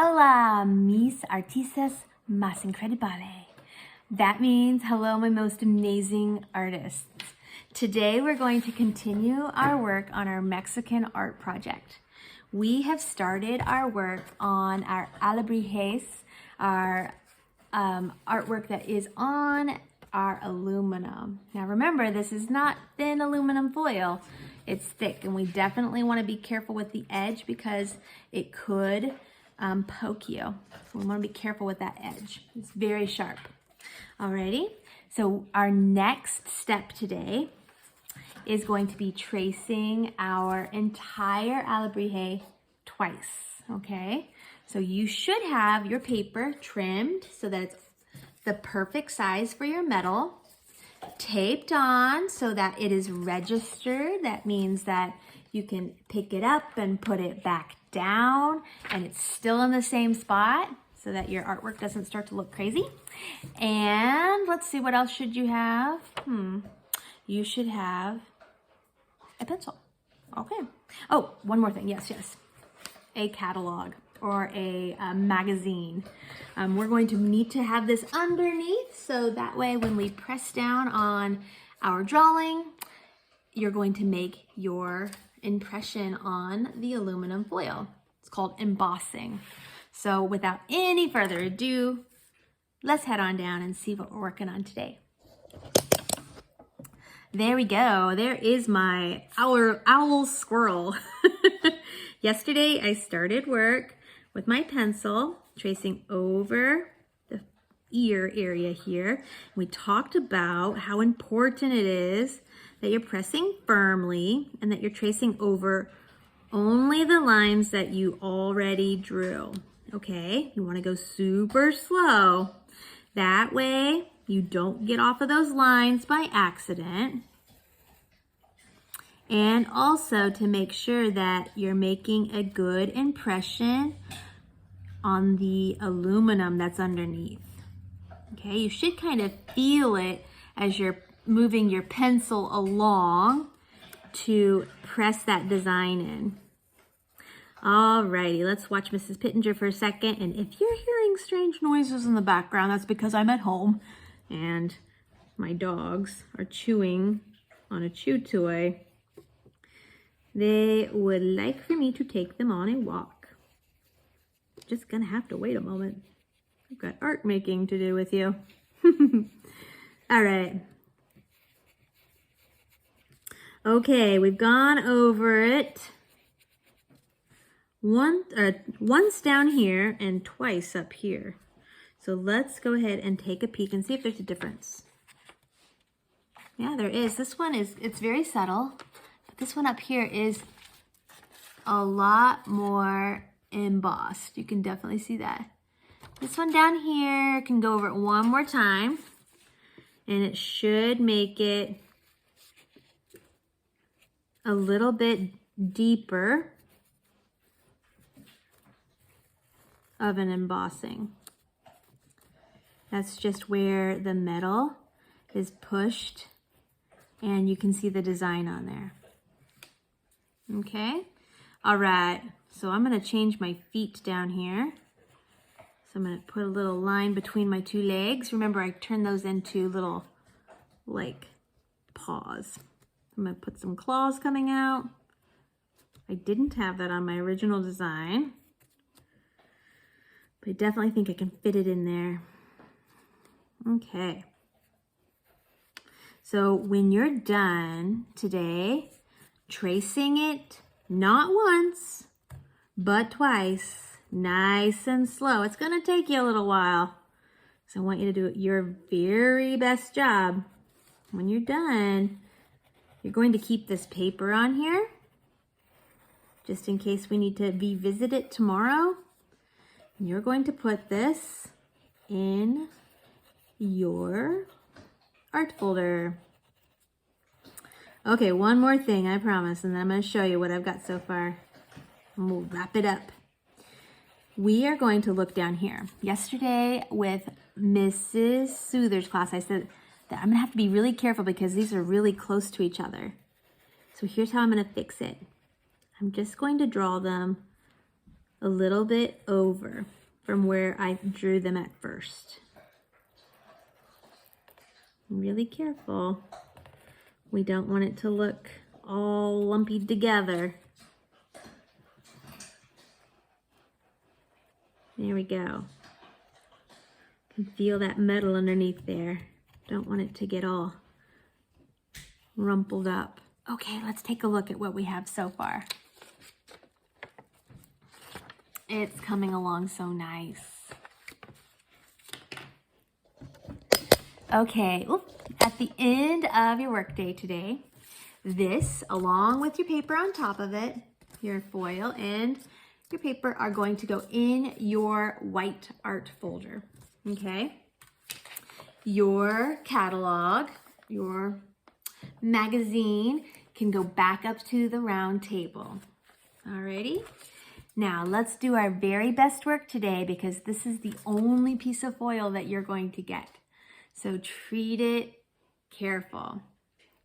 Hola, mis artistas más incredibles. That means hello, my most amazing artists. Today we're going to continue our work on our Mexican art project. We have started our work on our alebrijes, our artwork that is on our aluminum. Now remember, this is not thin aluminum foil. It's thick, and we definitely want to be careful with the edge because it could poke you. So we want to be careful with that edge. It's very sharp. Alrighty, so our next step today is going to be tracing our entire alebrije twice, okay? So you should have your paper trimmed so that it's the perfect size for your metal, taped on so that it is registered. That means that you can pick it up and put it back down and it's still in the same spot so that your artwork doesn't start to look crazy. And let's see, what else should you have? You should have a pencil. Okay. Oh, one more thing. Yes. A catalog or a magazine. We're going to need to have this underneath so that way when we press down on our drawing, you're going to make your impression on the aluminum foil. It's called embossing. So without any further ado, let's head on down and see what we're working on today. There we go. There is my owl squirrel. Yesterday, I started work with my pencil, tracing over the ear area here. We talked about how important it is that you're pressing firmly and that you're tracing over only the lines that you already drew. Okay, you want to go super slow. That way you don't get off of those lines by accident. And also to make sure that you're making a good impression on the aluminum that's underneath. Okay, you should kind of feel it as you're moving your pencil along to press that design in. Alrighty, let's watch Mrs. Pittenger for a second. And if you're hearing strange noises in the background, that's because I'm at home and my dogs are chewing on a chew toy. They would like for me to take them on a walk. Just gonna have to wait a moment. I've got art making to do with you. All right. Okay, we've gone over it once down here and twice up here. So let's go ahead and take a peek and see if there's a difference. Yeah, there is. This one it's very subtle. But this one up here is a lot more embossed. You can definitely see that. This one down here, can go over it one more time and it should make it a little bit deeper of an embossing. That's just where the metal is pushed and you can see the design on there. Okay, all right, so I'm gonna change my feet down here. So I'm gonna put a little line between my two legs. Remember, I turned those into little, like, paws. I'm gonna put some claws coming out. I didn't have that on my original design, but I definitely think I can fit it in there. Okay. So when you're done today, tracing it, not once, but twice, nice and slow. It's gonna take you a little while. So I want you to do your very best job. When you're done, you're going to keep this paper on here, just in case we need to revisit it tomorrow. And you're going to put this in your art folder. Okay, one more thing, I promise, and then I'm going to show you what I've got so far. And we'll wrap it up. We are going to look down here. Yesterday with Mrs. Souther's class, I said that I'm going to have to be really careful because these are really close to each other. So here's how I'm going to fix it. I'm just going to draw them a little bit over from where I drew them at first. Really careful. We don't want it to look all lumpy together. There we go. You can feel that metal underneath there. Don't want it to get all rumpled up. Okay, let's take a look at what we have so far. It's coming along so nice. Okay, at the end of your workday today, this, along with your paper on top of it, your foil and your paper, are going to go in your white art folder, okay? Your catalog, your magazine can go back up to the round table. Alrighty? Now let's do our very best work today because this is the only piece of foil that you're going to get. So treat it careful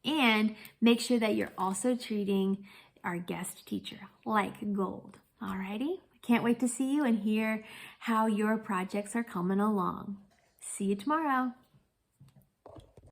and make sure that you're also treating our guest teacher like gold. Alrighty? Can't wait to see you and hear how your projects are coming along. See you tomorrow.